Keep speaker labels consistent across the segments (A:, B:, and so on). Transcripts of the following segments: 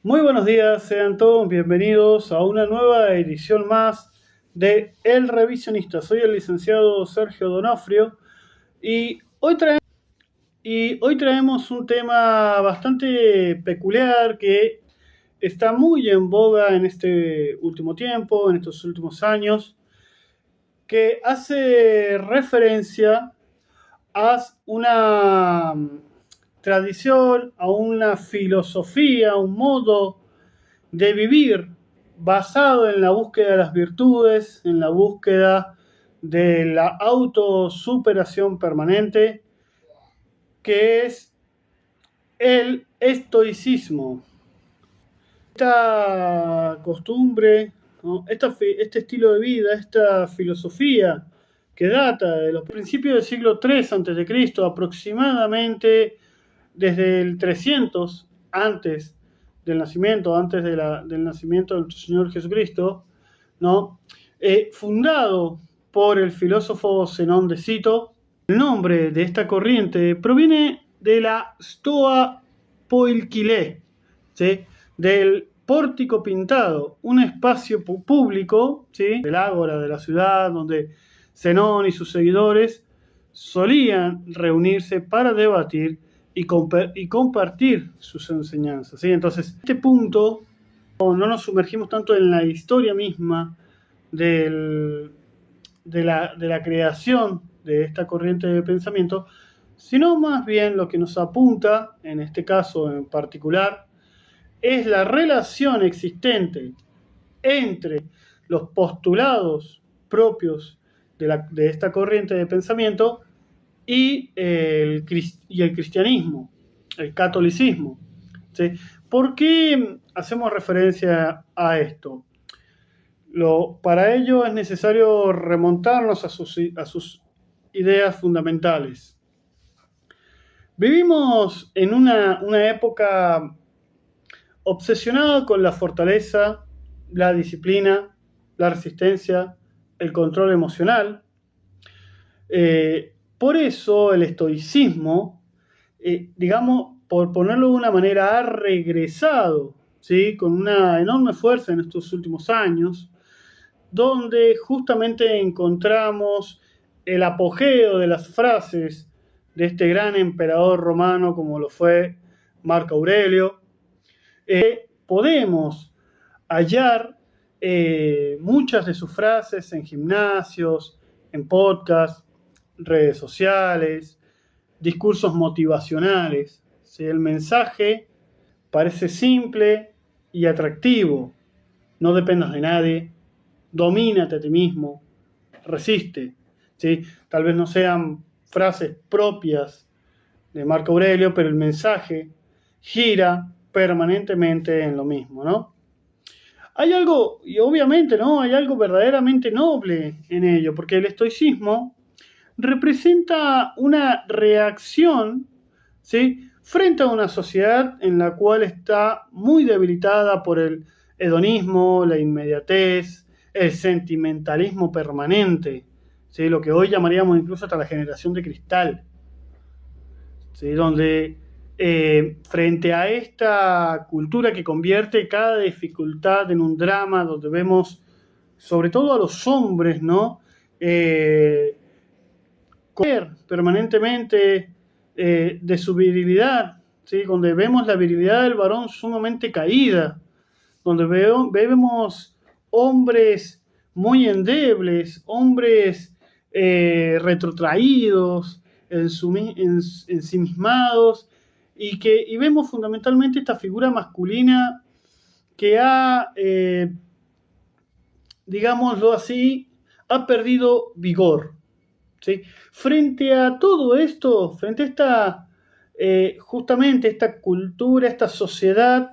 A: Muy buenos días, sean todos bienvenidos a una nueva edición más de El Revisionista. Soy el licenciado Sergio Donofrio y hoy traemos un tema bastante peculiar que está muy en boga en este último tiempo, en estos últimos años, que hace referencia a una tradición, a una filosofía, a un modo de vivir basado en la búsqueda de las virtudes, en la búsqueda de la autosuperación permanente, que es el estoicismo. Esta costumbre, ¿no? Este estilo de vida, esta filosofía que data de los principios del siglo III a.C., aproximadamente desde el 300 antes del nacimiento, del nacimiento de nuestro Señor Jesucristo, ¿no? Fundado por el filósofo Zenón de Cito. El nombre de esta corriente proviene de la Stoa Poikile, ¿sí? Del pórtico pintado, un espacio público, ¿sí? Del ágora de la ciudad, donde Zenón y sus seguidores solían reunirse para debatir y compartir sus enseñanzas, ¿sí? Entonces, en este punto no nos sumergimos tanto en la historia misma de la creación de esta corriente de pensamiento, sino más bien lo que nos apunta, en este caso en particular, es la relación existente entre los postulados propios de esta corriente de pensamiento y el cristianismo, el catolicismo, ¿sí? ¿Por qué hacemos referencia a esto? Para ello es necesario remontarnos a sus ideas fundamentales. Vivimos en una época obsesionada con la fortaleza, la disciplina, la resistencia, el control emocional. Por eso el estoicismo, digamos, por ponerlo de una manera, ha regresado, ¿sí? Con una enorme fuerza en estos últimos años, donde justamente encontramos el apogeo de las frases de este gran emperador romano como lo fue Marco Aurelio. Podemos hallar muchas de sus frases en gimnasios, en podcasts, redes sociales, discursos motivacionales, ¿sí? El mensaje parece simple y atractivo. No dependas de nadie, domínate a ti mismo, resiste, ¿sí? Tal vez no sean frases propias de Marco Aurelio, pero el mensaje gira permanentemente en lo mismo, ¿no? Hay algo, y obviamente, ¿no? Hay algo verdaderamente noble en ello, porque el estoicismo representa una reacción, ¿sí? Frente a una sociedad en la cual está muy debilitada por el hedonismo, la inmediatez, el sentimentalismo permanente, ¿sí? Lo que hoy llamaríamos incluso hasta la generación de cristal, ¿sí? Donde frente a esta cultura que convierte cada dificultad en un drama, donde vemos sobre todo a los hombres, ¿no? Permanentemente de su virilidad, ¿sí? Donde vemos la virilidad del varón sumamente caída, donde vemos hombres muy endebles, hombres retrotraídos, ensimismados, y vemos fundamentalmente esta figura masculina que digámoslo así, ha perdido vigor, ¿sí? Frente a todo esto, frente a justamente esta cultura, esta sociedad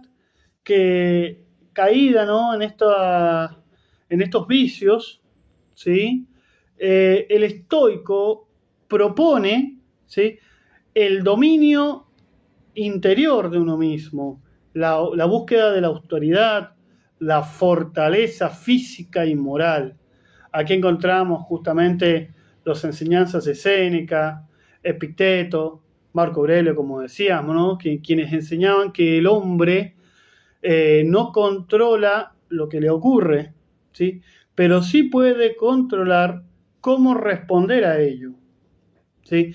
A: que caída, ¿no? en estos vicios, ¿sí? El estoico propone, ¿sí? El dominio interior de uno mismo, la búsqueda de la autoridad, la fortaleza física y moral. Aquí encontramos justamente las enseñanzas de Séneca, Epicteto, Marco Aurelio, como decíamos, ¿no? Quienes enseñaban que el hombre no controla lo que le ocurre, ¿sí? Pero sí puede controlar cómo responder a ello, ¿sí?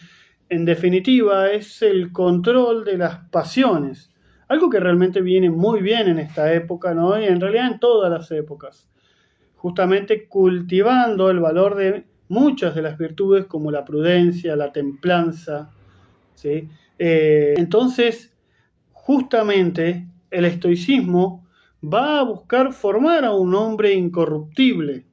A: En definitiva, es el control de las pasiones, algo que realmente viene muy bien en esta época, ¿no? Y en realidad en todas las épocas, justamente cultivando el valor de muchas de las virtudes como la prudencia, la templanza, ¿sí? Entonces, justamente el estoicismo va a buscar formar a un hombre incorruptible.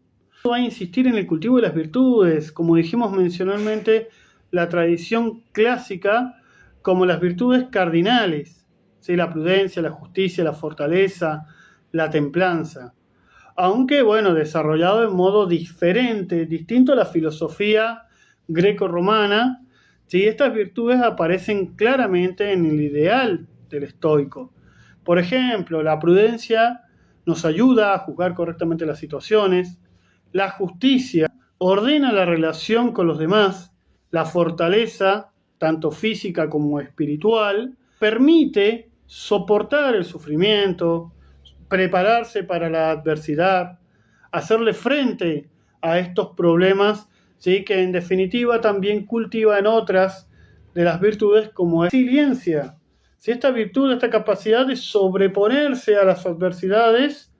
A: Va a insistir en el cultivo de las virtudes, como dijimos mencionalmente, la tradición clásica como las virtudes cardinales, ¿sí? La prudencia, la justicia, la fortaleza, la templanza. Aunque, bueno, desarrollado en modo diferente, distinto a la filosofía greco-romana, ¿sí? Estas virtudes aparecen claramente en el ideal del estoico. Por ejemplo, la prudencia nos ayuda a juzgar correctamente las situaciones, la justicia ordena la relación con los demás, la fortaleza, tanto física como espiritual, permite soportar el sufrimiento, prepararse para la adversidad, hacerle frente a estos problemas, ¿sí? Que en definitiva también cultivan otras de las virtudes como la resiliencia. Si esta virtud, esta capacidad de sobreponerse a las adversidades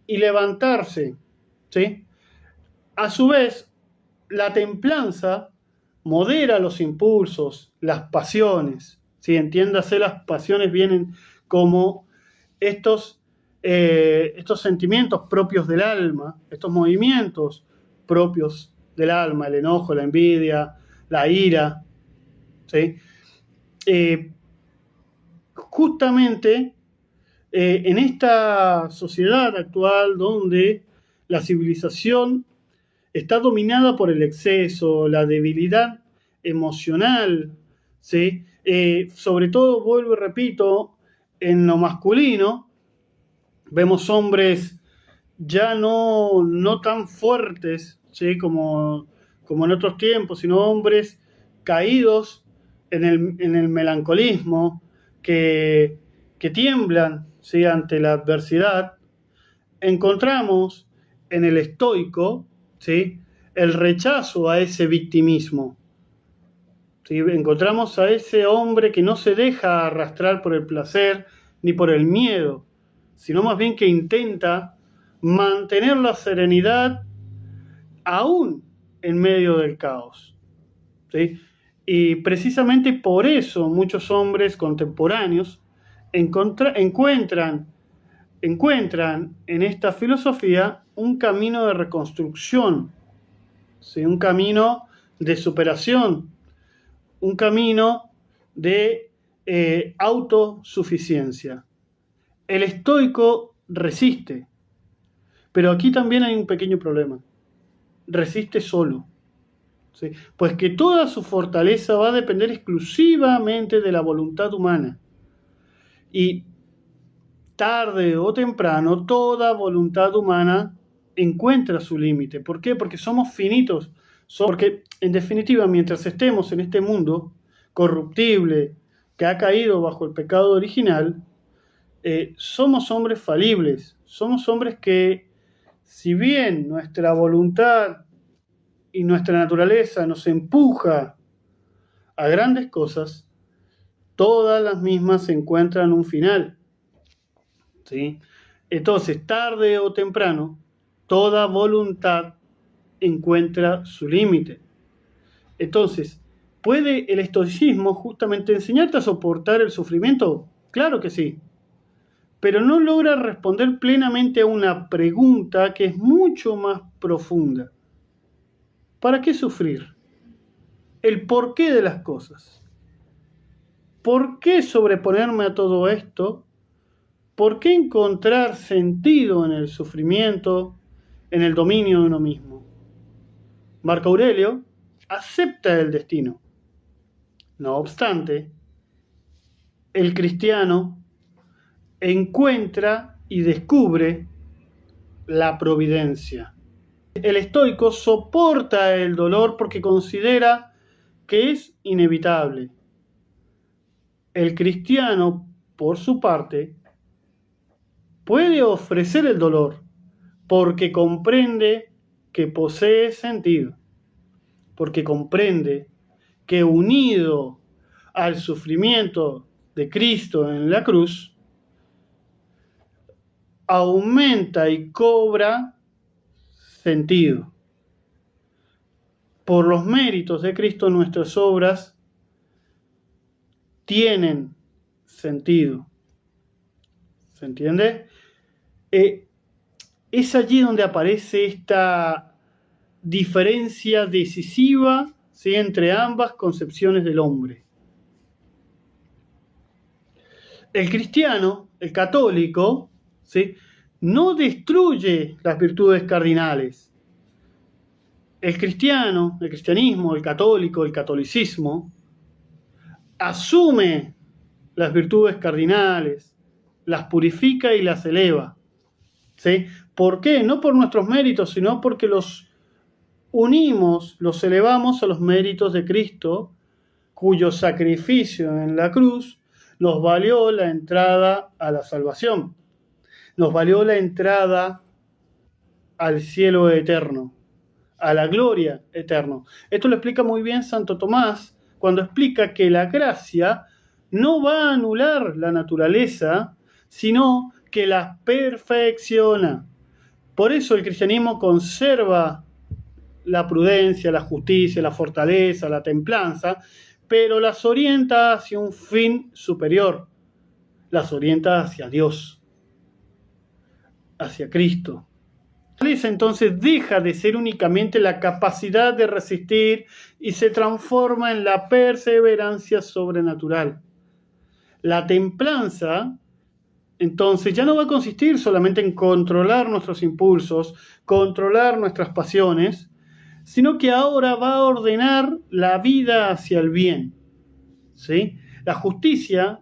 A: y levantarse, ¿sí? A su vez, la templanza modera los impulsos, las pasiones, ¿sí? Entiéndase, las pasiones vienen como estos sentimientos propios del alma, estos movimientos propios del alma, el enojo, la envidia, la ira, ¿sí? Justamente en esta sociedad actual donde la civilización está dominada por el exceso, la debilidad emocional, ¿sí? Sobre todo, vuelvo y repito, en lo masculino, vemos hombres ya no tan fuertes, ¿sí? como en otros tiempos, sino hombres caídos en el melancolismo, que tiemblan, ¿sí? ante la adversidad. Encontramos en el estoico, ¿sí? el rechazo a ese victimismo. ¿Sí? Encontramos a ese hombre que no se deja arrastrar por el placer ni por el miedo, sino más bien que intenta mantener la serenidad aún en medio del caos, ¿sí? Y precisamente por eso muchos hombres contemporáneos encuentran en esta filosofía un camino de reconstrucción, ¿sí? Un camino de superación, un camino de autosuficiencia. El estoico resiste, pero aquí también hay un pequeño problema. Resiste solo, ¿sí? Pues que toda su fortaleza va a depender exclusivamente de la voluntad humana. Y tarde o temprano, toda voluntad humana encuentra su límite. ¿Por qué? Porque somos finitos. Porque, en definitiva, mientras estemos en este mundo corruptible, que ha caído bajo el pecado original, somos hombres falibles. Somos hombres que, si bien nuestra voluntad y nuestra naturaleza nos empuja a grandes cosas, todas las mismas encuentran un final, ¿sí? Entonces, tarde o temprano, toda voluntad encuentra su límite. Entonces, ¿puede el estoicismo justamente enseñarte a soportar el sufrimiento? Claro que sí, pero no logra responder plenamente a una pregunta que es mucho más profunda. ¿Para qué sufrir? El porqué de las cosas. ¿Por qué sobreponerme a todo esto? ¿Por qué encontrar sentido en el sufrimiento, en el dominio de uno mismo? Marco Aurelio acepta el destino. No obstante, el cristiano encuentra y descubre la providencia. El estoico soporta el dolor porque considera que es inevitable. El cristiano, por su parte, puede ofrecer el dolor porque comprende que posee sentido, porque comprende que unido al sufrimiento de Cristo en la cruz, aumenta y cobra sentido. Por los méritos de Cristo, nuestras obras tienen sentido. ¿Se entiende? Es allí donde aparece esta diferencia decisiva, ¿sí?, entre ambas concepciones del hombre. El cristiano, el católico, ¿sí?, no destruye las virtudes cardinales. El cristiano, el cristianismo, el católico, el catolicismo, asume las virtudes cardinales, las purifica y las eleva. ¿Sí? ¿Por qué? No por nuestros méritos, sino porque los unimos, los elevamos a los méritos de Cristo, cuyo sacrificio en la cruz nos valió la entrada a la salvación, nos valió la entrada al cielo eterno, a la gloria eterna. Esto lo explica muy bien Santo Tomás cuando explica que la gracia no va a anular la naturaleza, sino que la perfecciona. Por eso el cristianismo conserva la prudencia, la justicia, la fortaleza, la templanza, pero las orienta hacia un fin superior, las orienta hacia Dios, hacia Cristo. Entonces deja de ser únicamente la capacidad de resistir y se transforma en la perseverancia sobrenatural. La templanza, entonces, ya no va a consistir solamente en controlar nuestros impulsos, controlar nuestras pasiones, sino que ahora va a ordenar la vida hacia el bien. ¿Sí? La justicia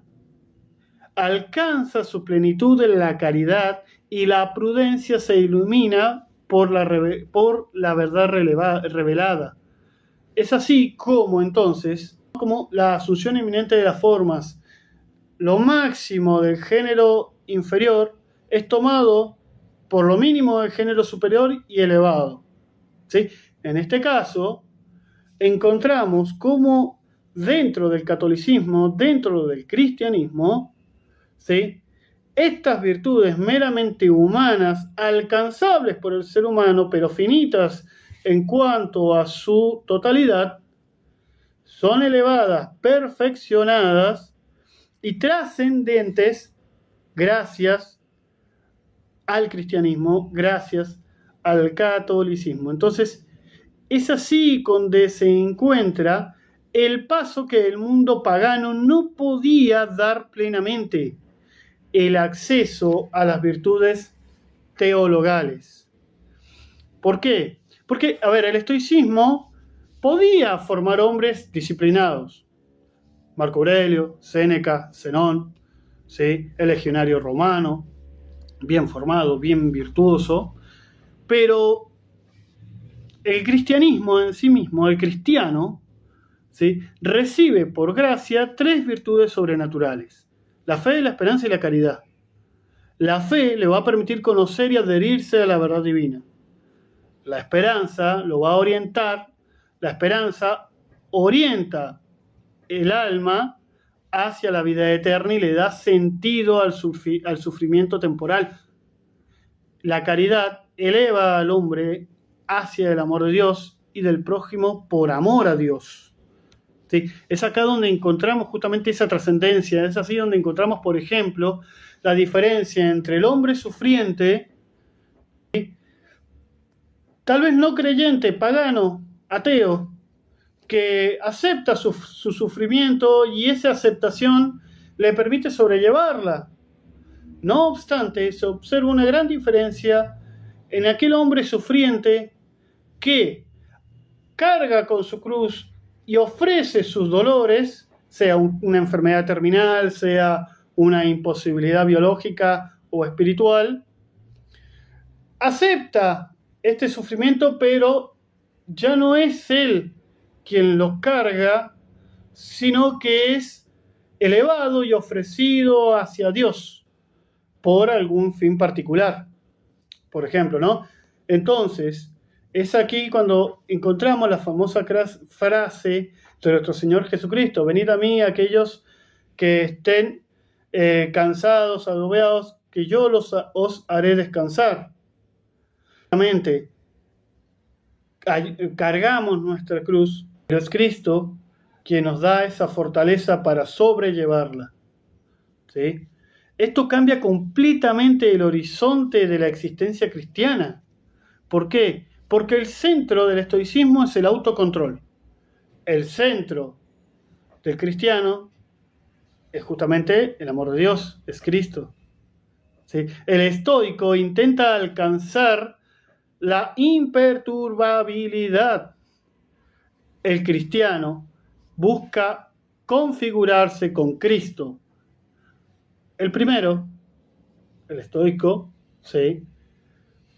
A: alcanza su plenitud en la caridad y la prudencia se ilumina por la verdad revelada. Es así como, entonces, como la asunción inminente de las formas, lo máximo del género inferior es tomado por lo mínimo del género superior y elevado. ¿Sí? En este caso, encontramos cómo dentro del catolicismo, dentro del cristianismo, ¿sí?, estas virtudes meramente humanas, alcanzables por el ser humano, pero finitas en cuanto a su totalidad, son elevadas, perfeccionadas y trascendentes gracias al cristianismo, gracias al catolicismo. Entonces, es así donde se encuentra el paso que el mundo pagano no podía dar plenamente: el acceso a las virtudes teologales. ¿Por qué? Porque, el estoicismo podía formar hombres disciplinados. Marco Aurelio, Séneca, Zenón, ¿sí?, el legionario romano, bien formado, bien virtuoso, pero el cristianismo en sí mismo, el cristiano, ¿sí?, recibe por gracia 3 virtudes sobrenaturales: la fe, la esperanza y la caridad. La fe le va a permitir conocer y adherirse a la verdad divina. La esperanza lo va a orientar, la esperanza orienta el alma hacia la vida eterna y le da sentido al sufrimiento temporal. La caridad eleva al hombre hacia el amor de Dios y del prójimo por amor a Dios. ¿Sí? Es acá donde encontramos justamente esa trascendencia, es así donde encontramos, por ejemplo, la diferencia entre el hombre sufriente, ¿sí?, tal vez no creyente, pagano, ateo, que acepta su sufrimiento y esa aceptación le permite sobrellevarla. No obstante, se observa una gran diferencia en aquel hombre sufriente que carga con su cruz y ofrece sus dolores, sea una enfermedad terminal, sea una imposibilidad biológica o espiritual, acepta este sufrimiento, pero ya no es él quien lo carga, sino que es elevado y ofrecido hacia Dios, por algún fin particular, por ejemplo, ¿no? Entonces, es aquí cuando encontramos la famosa frase de nuestro Señor Jesucristo: venid a mí aquellos que estén cansados, agobiados, que yo os haré descansar. Realmente, cargamos nuestra cruz, pero es Cristo quien nos da esa fortaleza para sobrellevarla, ¿sí? Esto cambia completamente el horizonte de la existencia cristiana. ¿Por qué? Porque el centro del estoicismo es el autocontrol. El centro del cristiano es justamente el amor de Dios, es Cristo, ¿sí? El estoico intenta alcanzar la imperturbabilidad. El cristiano busca configurarse con Cristo. El primero, el estoico, ¿sí?,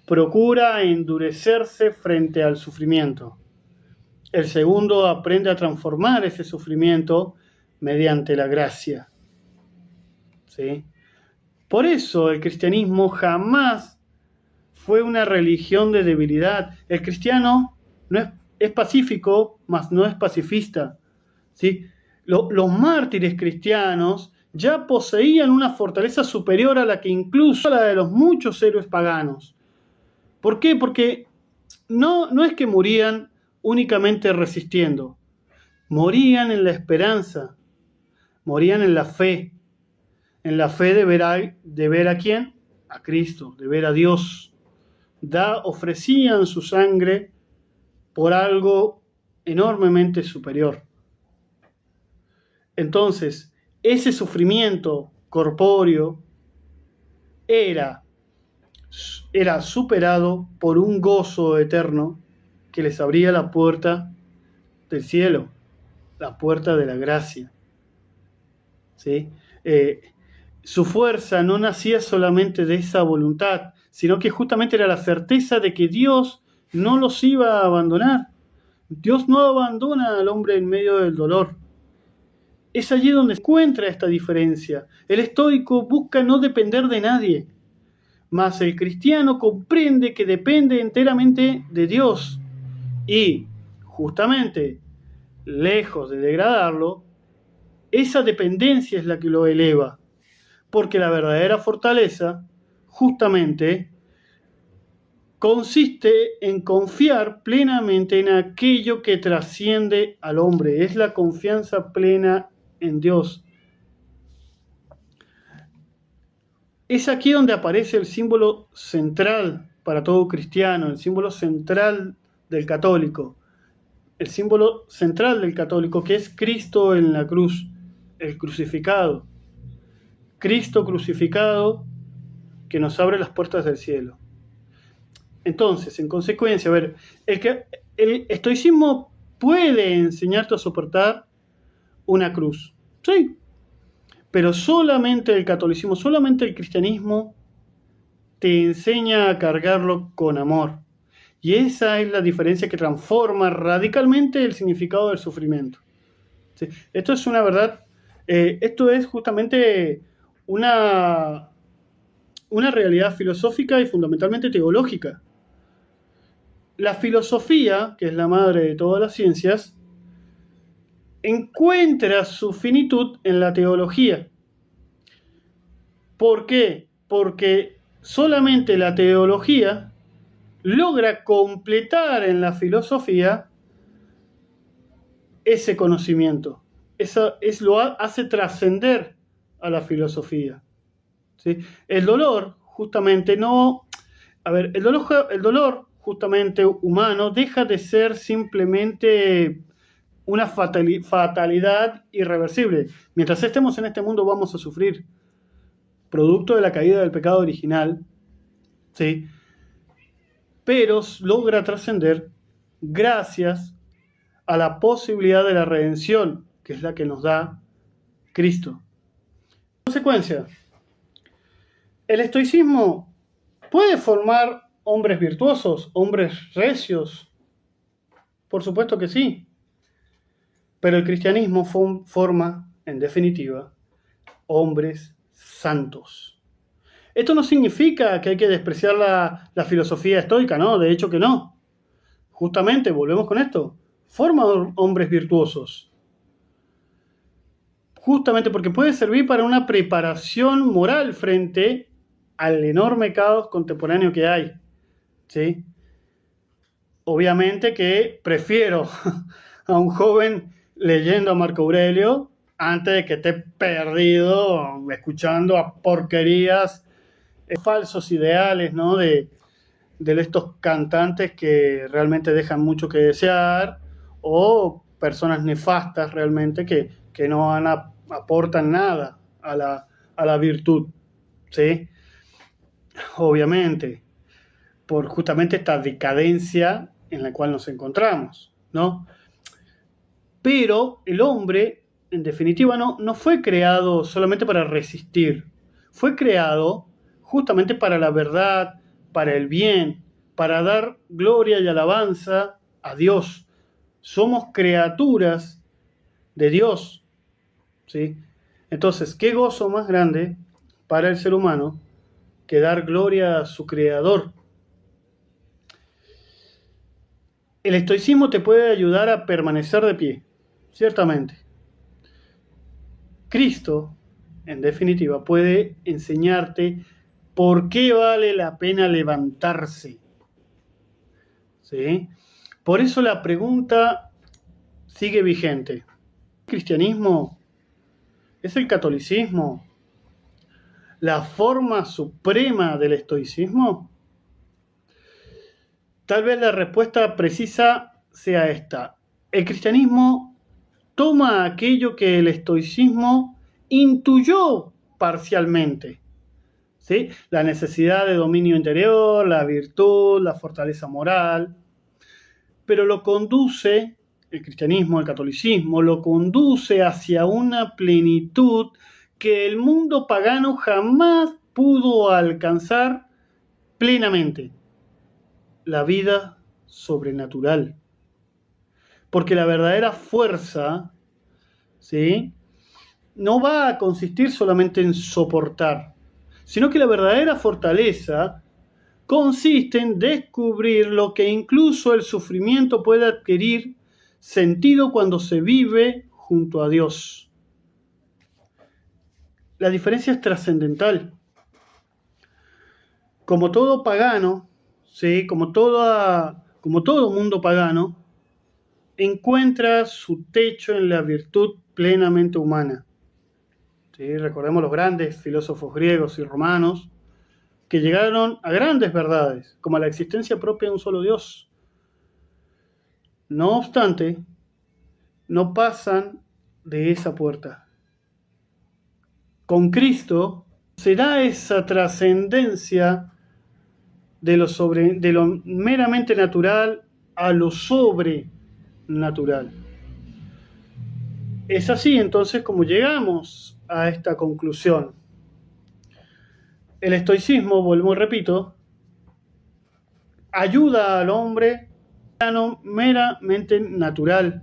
A: procura endurecerse frente al sufrimiento. El segundo aprende a transformar ese sufrimiento mediante la gracia, ¿sí? Por eso el cristianismo jamás fue una religión de debilidad. El cristiano es pacífico, mas no es pacifista, ¿sí? Los mártires cristianos ya poseían una fortaleza superior a la que incluso la de los muchos héroes paganos. ¿Por qué? Porque no es que morían únicamente resistiendo, morían en la esperanza, morían en la fe de ver a quién, a Cristo, de ver a Dios. Ofrecían su sangre por algo enormemente superior. Entonces, ese sufrimiento corpóreo era superado por un gozo eterno que les abría la puerta del cielo, la puerta de la gracia, ¿sí? Su fuerza no nacía solamente de esa voluntad, sino que justamente era la certeza de que Dios no los iba a abandonar. Dios no abandona al hombre en medio del dolor. Es allí donde se encuentra esta diferencia. El estoico busca no depender de nadie, mas el cristiano comprende que depende enteramente de Dios y, justamente, lejos de degradarlo, esa dependencia es la que lo eleva, porque la verdadera fortaleza, justamente, consiste en confiar plenamente en aquello que trasciende al hombre. Es la confianza plena en Dios. Es aquí donde aparece el símbolo central para todo cristiano, el símbolo central del católico. El símbolo central del católico, que es Cristo en la cruz, el crucificado. Cristo crucificado que nos abre las puertas del cielo. Entonces, en consecuencia, a ver, el estoicismo puede enseñarte a soportar una cruz, sí, pero solamente el catolicismo, solamente el cristianismo te enseña a cargarlo con amor. Y esa es la diferencia que transforma radicalmente el significado del sufrimiento, ¿sí? Esto es una verdad, esto es justamente una realidad filosófica y fundamentalmente teológica. La filosofía, que es la madre de todas las ciencias, encuentra su finitud en la teología. ¿Por qué? Porque solamente la teología logra completar en la filosofía ese conocimiento. Lo hace trascender a la filosofía, ¿sí? El dolor, justamente, no... A ver, el dolor justamente humano deja de ser simplemente una fatalidad irreversible. Mientras estemos en este mundo vamos a sufrir, producto de la caída del pecado original, ¿sí? Pero logra trascender gracias a la posibilidad de la redención, que es la que nos da Cristo. En consecuencia, el estoicismo puede formar hombres virtuosos, hombres recios. Por supuesto que sí. Pero el cristianismo forma, en definitiva, hombres santos. Esto no significa que hay que despreciar la filosofía estoica, ¿no? De hecho que no. Justamente, volvemos con esto, forma hombres virtuosos. Justamente porque puede servir para una preparación moral frente al enorme caos contemporáneo que hay, ¿sí? Obviamente que prefiero a un joven leyendo a Marco Aurelio antes de que esté perdido escuchando a porquerías, falsos ideales, ¿no? De estos cantantes que realmente dejan mucho que desear o personas nefastas realmente que no aportan nada a la virtud, ¿sí? Obviamente, por justamente esta decadencia en la cual nos encontramos, ¿no? Pero el hombre, en definitiva, no fue creado solamente para resistir, fue creado justamente para la verdad, para el bien, para dar gloria y alabanza a Dios. Somos criaturas de Dios, ¿sí? Entonces, ¿qué gozo más grande para el ser humano que dar gloria a su Creador? El estoicismo te puede ayudar a permanecer de pie, ciertamente. Cristo, en definitiva, puede enseñarte por qué vale la pena levantarse, ¿sí? Por eso la pregunta sigue vigente. ¿El cristianismo es el catolicismo la forma suprema del estoicismo? Tal vez la respuesta precisa sea esta. El cristianismo toma aquello que el estoicismo intuyó parcialmente, ¿sí? La necesidad de dominio interior, la virtud, la fortaleza moral, pero lo conduce, el cristianismo, el catolicismo, lo conduce hacia una plenitud que el mundo pagano jamás pudo alcanzar plenamente: la vida sobrenatural. Porque la verdadera fuerza, ¿sí?, no va a consistir solamente en soportar, sino que la verdadera fortaleza consiste en descubrir lo que incluso el sufrimiento puede adquirir sentido cuando se vive junto a Dios. La diferencia es trascendental. Como todo pagano, ¿sí?, como todo mundo pagano, encuentra su techo en la virtud plenamente humana. ¿Sí? Recordemos los grandes filósofos griegos y romanos que llegaron a grandes verdades, como a la existencia propia de un solo Dios. No obstante, no pasan de esa puerta. Con Cristo se da esa trascendencia de lo meramente natural a lo sobrenatural. Es así entonces como llegamos a esta conclusión. El estoicismo, vuelvo y repito, ayuda al hombre meramente natural.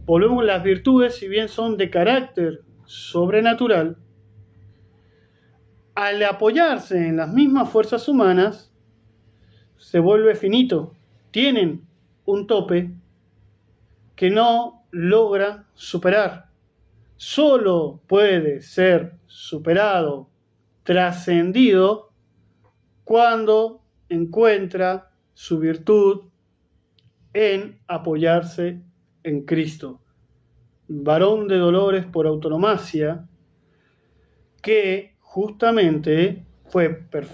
A: Volvemos, las virtudes, si bien son de carácter sobrenatural, al apoyarse en las mismas fuerzas humanas, se vuelve finito. Tienen un tope que no logra superar. Solo puede ser superado, trascendido, cuando encuentra su virtud en apoyarse en Cristo, varón de dolores por autonomacia, que justamente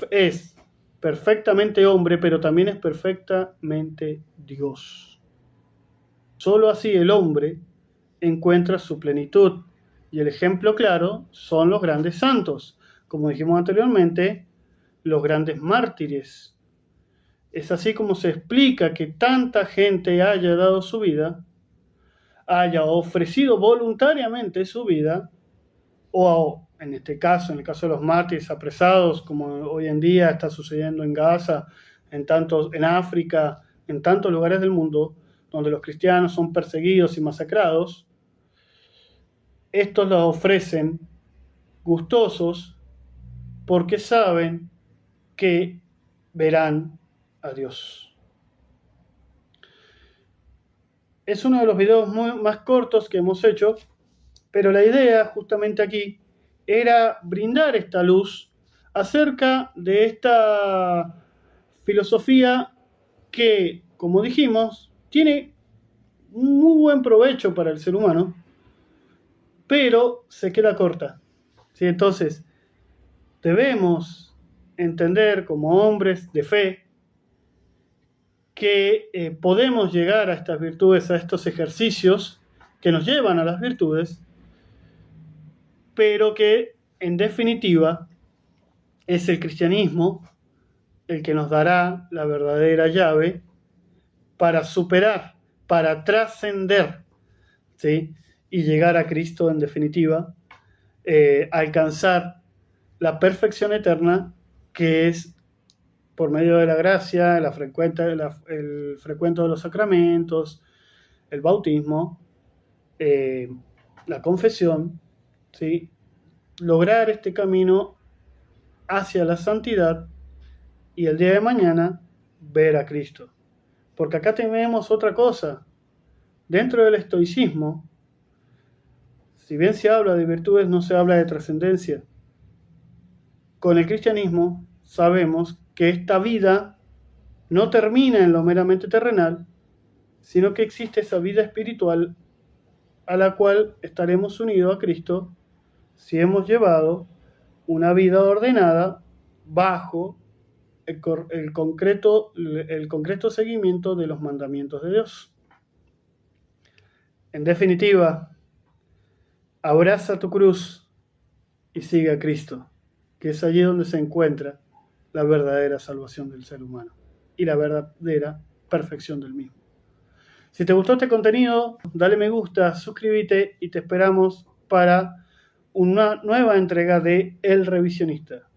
A: es perfectamente hombre, pero también es perfectamente Dios. Solo así el hombre encuentra su plenitud, y el ejemplo claro son los grandes santos, como dijimos anteriormente, los grandes mártires. Es así como se explica que tanta gente haya dado su vida, haya ofrecido voluntariamente su vida, o en el caso de los mártires apresados, como hoy en día está sucediendo en Gaza, en África, en tantos lugares del mundo, donde los cristianos son perseguidos y masacrados. Estos los ofrecen gustosos porque saben que verán a Dios. Es uno de los videos más cortos que hemos hecho, pero la idea justamente aquí era brindar esta luz acerca de esta filosofía que, como dijimos, tiene muy buen provecho para el ser humano, pero se queda corta. ¿Sí? Entonces, debemos entender como hombres de fe que podemos llegar a estas virtudes, a estos ejercicios que nos llevan a las virtudes, pero que en definitiva es el cristianismo el que nos dará la verdadera llave para superar, para trascender, ¿sí? Y llegar a Cristo en definitiva, alcanzar la perfección eterna que es por medio de la gracia, el frecuento de los sacramentos, el bautismo, la confesión, ¿sí? Lograr este camino hacia la santidad y el día de mañana ver a Cristo. Porque acá tenemos otra cosa. Dentro del estoicismo, si bien se habla de virtudes, no se habla de trascendencia. Con el cristianismo sabemos que esta vida no termina en lo meramente terrenal, sino que existe esa vida espiritual a la cual estaremos unidos a Cristo si hemos llevado una vida ordenada bajo el concreto seguimiento de los mandamientos de Dios. En definitiva, abraza tu cruz y sigue a Cristo, que es allí donde se encuentra la verdadera salvación del ser humano y la verdadera perfección del mismo. Si te gustó este contenido, dale me gusta, suscríbete y te esperamos para una nueva entrega de El Revisionista.